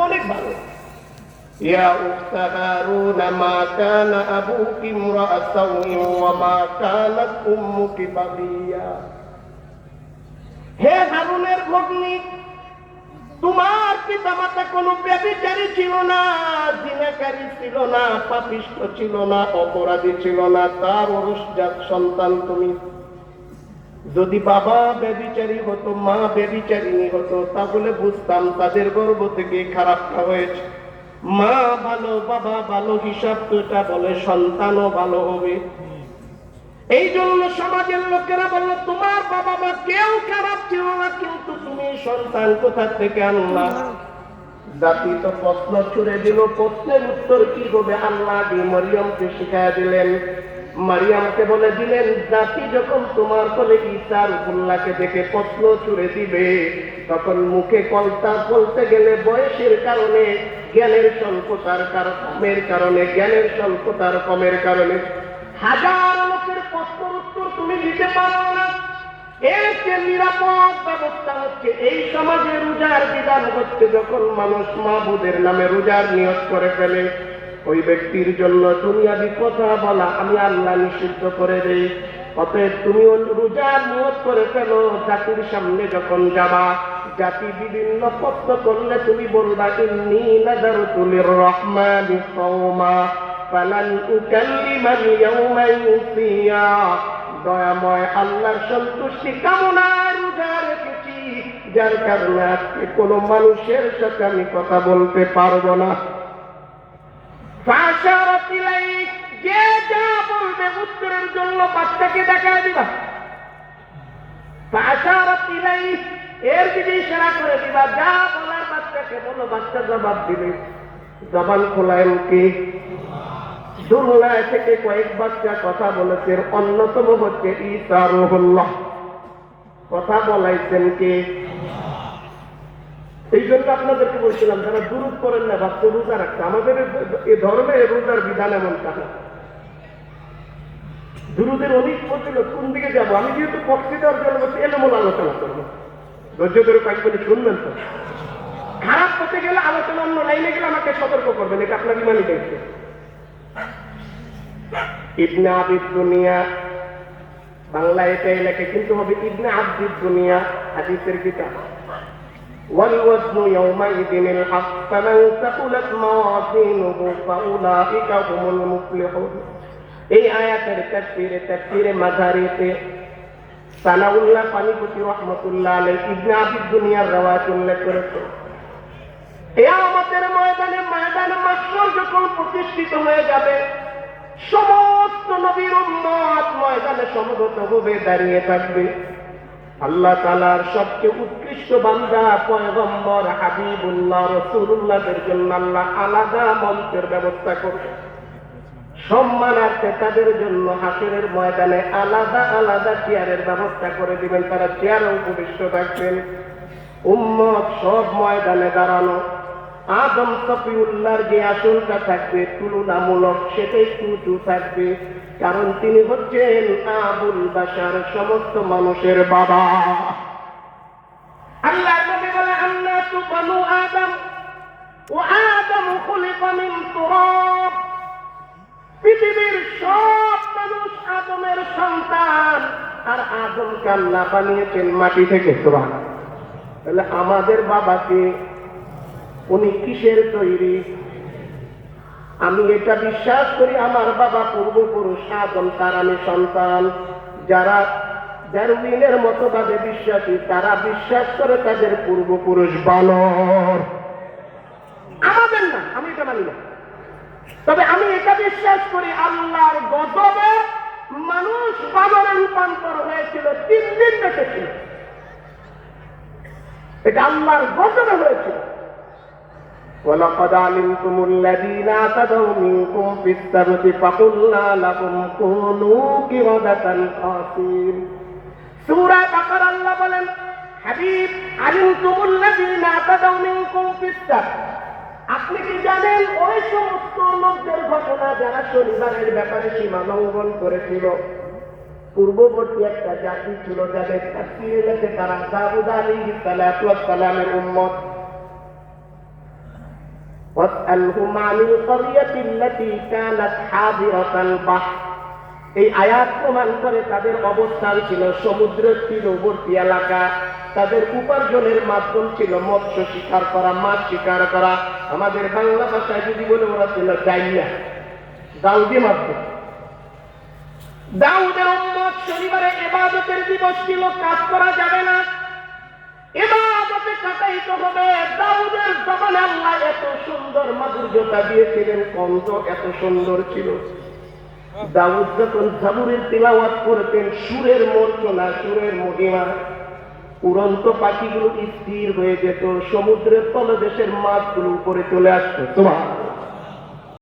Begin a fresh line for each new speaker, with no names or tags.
অনেক ভালো। ইয়া উখতা হারুন মা কানা আবুকি ইমরাআ সাউইন ওয়া মা কানাত উম্মুকি বাগিয়া। হে হারুনের ভগ্নী, তোমার পিতামাতা কোনো ব্যভিচারী ছিল না, জিনাকারী ছিল না, পাপিষ্ঠ ছিল না, অপরাধী ছিল না, তার ঔরসজাত সন্তান তুমি। যদি বাবা ব্যভিচারী হতো, মা ব্যভিচারিণী হতো, তাহলে বুঝতাম তাদের গর্ভ থেকে খারাপটা হয়েছে। মা ভালো, বাবা ভালো, হিসাব তো এটা বলে সন্তানও ভালো হবে। এই জন্য সমাজের লোকেরা বলল, তোমার বাবা মা কেউ খারাপ ছিল না, কিন্তু তুমি সন্তান কোথা থেকে আনলা? জাতি তো প্রশ্ন ছুড়ে দিল, প্রশ্নের উত্তর কি হবে? আল্লাহ মরিয়মকে শিখাইয়া দিলেন। মারিয়ামকে বলে দিলেন, জাতি যখন তোমার কোলে ঈসা রুহুল্লাহকে দেখে প্রশ্ন ছুড়ে দিবে, তখন মুখে কলতা বলতে গেলে বয়সের কারণে, জ্ঞানের স্বল্পতার কারণে, জ্ঞানের স্বল্পতার কমের কারণে হাজার লোকের প্রশ্নের উত্তর তুমি দিতে পারো না। এর যে নিরাপদ ব্যবস্থা হচ্ছে, এই সমাজে রোজার বিধান হচ্ছে, যখন মানুষ মাবুদের নামে রোজার নিয়ত করে ফেলে, ওই ব্যক্তির জন্য দুনিয়াবি কথা বলা আমি আল্লাহ নিষিদ্ধ করে দেই। অতএব তুমি রোজার নিয়ত করে ফেলো, জাতির সামনে যখন যাবা, জাতি বিভিন্ন প্রশ্ন করলে তুমি বলবা, ইন্নী নাযারতু লির-রহমানি সাওমা ফালান উকাল্লিমাল ইয়াওমা ইনসিয়া। দয়াময় আল্লাহর সন্তুষ্টি কামনায় রোজা রেখেছি, যার কারণে আজকে কোনো মানুষের সাথে আমি কথা বলতে পারবো না। যে যা বলবে উত্তরের জন্য বাচ্চাকে দেখায় দিবা, এর দিকে ইশারা করে দিবা, যা বলার বাচ্চাকে বলো, বাচ্চা জবাব দিবে। জবান খোলায় কি? দুনিয়া থেকে কয়েক বাচ্চা কথা বলেছেন, অন্যতম হচ্ছে ঈসা রুহুল্লাহ। কথা বলাইছেন কে? এই জন্য আপনাদেরকে বলছিলাম, যারা দুরূদ করেন না ভাবতে রোজা রাখতে, আমাদের এ ধর্মে রোজার বিধান এমন থাকে। দুরূদের অনেক ফজিলত, কোন দিকে যাবো? আমি যেহেতু পক্ষে দেওয়ার জন্য বলছি, এলোমেলো আলোচনা করবো, ধৈর্য ধরে কয়েকদিন শুনবেন তো। খারাপ পথে গেলে আলোচনা, অন্য লাইনে গেলে আমাকে সতর্ক করবেন, এটা আপনার ইমানি দায়িত্ব। ইবনে আবিদ দুনিয়া, বাংলা এটাই লেখে, কিন্তু হবে ইবনে আব্দিদ দুনিয়া, হাদিসের কিতাব। والوزن يومئذ الحق فمن ثقلت موازينه فأولئك هم المفلحون। এই আয়াতের তাফসীরে মাযারিতে সানাউল্লাহ পানিপতি রাহমাতুল্লাহ আলাইহি ইবনে আবিদ দুনিয়ার রওয়ায়াত উল্লেখ করেছেন। কিয়ামতের ময়দানে, মাহশর যখন প্রতিষ্ঠিত হয়ে যাবে, সমস্ত নবীর উম্মত ময়দানে সমবেত হবে, দাঁড়িয়ে থাকবে। আল্লাহ তাআলার সবচেয়ে উৎকৃষ্ট বান্দা পয়গম্বর হাবিবুল্লাহ রাসূলুল্লাহদের জন্য আল্লাহ আলাদা মঞ্চের ব্যবস্থা করবে। সম্মানার্থে তাদের জন্য হাসরের ময়দানে আলাদা আলাদা চেয়ারের ব্যবস্থা করে দিবেন, তারা চেয়ারে উপবিষ্ট থাকবেন। উম্মত সব ময়দানে দাঁড়ানো। আদম সফিউল্লাহর যে আসনটা থাকবে তুলনামূলক সেটাই উঁচু থাকবে, কারণ তিনি হচ্ছেন আবুল বাশার, সমস্ত মানুষের বাবা। আল্লাহ নবী বলে, আন্নাসু বানু আদম ওয়া আদমু খুলিকা মিন তুরাব। পৃথিবীর সব মানুষ আদমের সন্তান, আর আদমকে আল্লাহ বানিয়েছেন মাটি থেকে। সুবহানাল্লাহ। তাহলে আমাদের বাবাকে উনি কিসের তৈরি? আমি এটা বিশ্বাস করি, আমার বাবা পূর্বপুরুষ আদম, তার আমি সন্তান। যারা ডারউইনের মতবাদে বিশ্বাসী, তারা বিশ্বাস করে তাদের পূর্বপুরুষ বানর, আমাদের না। আমি এটা মানি না। তবে আমি এটা বিশ্বাস করি, আল্লাহর গজবে মানুষ বানরে রূপান্তর হয়েছিল, 3 দিন বেঁচেছিল। এটা আল্লাহর গজবে হয়েছিল। وَلَقَدْ عَلِمْتُمُ الَّذِينَ اعْتَدَوْا مِنكُمْ فِي السَّبْتِ فَقُلْنَا لَهُمْ كُونُوا قِرَدَةً خَاسِئِينَ। সূরা বাকারা আল্লাহ বলেন, হাবিব, আলিমতুমুল লাযীনা আ'তাদাউ মিনকুম ফিস সাbt। আপনি কি জানেন ওই সমস্ত লোকদের ঘটনা যারা শনিবারের ব্যাপারে সীমা লঙ্ঘন করেছিল? পূর্ববর্তী একটা জাতি ছিল, যাদের তাফসীরে লেখে তারা দাউদ আলাইহিস সালামের উম্মত। ওয়াসআলহুম আনিল ক্বরিয়াতিল্লাতী কানাত হাদিরাতাল বাহর। এই আয়াত প্রমাণ করে তাদের অবস্থান ছিল সমুদ্রের তীরবর্তী এলাকা। তাদের উপার্জনের মাধ্যম ছিল মৎস্য শিকার করা, মাছ শিকার করা। আমাদের বাংলা ভাষায় যদি বলে ওরা ছিল ডাইয়া, দাউদি মাধ্যম। দাউদের উম্মত শনিবারে ইবাদতের দিবস ছিল, কাজ করা যাবে না, ইবাদতে কাটাইতে হবে। দাউদের জবানে আল্লাহ এত সুন্দর মাধুর্যতা দিয়েছিলেন, কণ্ঠ এত সুন্দর ছিল। দাউদ যখন জাবুরের তিলাওয়াত করতেন, সুরের মূর্ছনা, সুরের মহিমা, উড়ন্ত পাখিগুলো স্থির হয়ে যেত, সমুদ্রের তলদেশের মাছগুলো উপরে চলে আসতো। সুবহানাল্লাহ।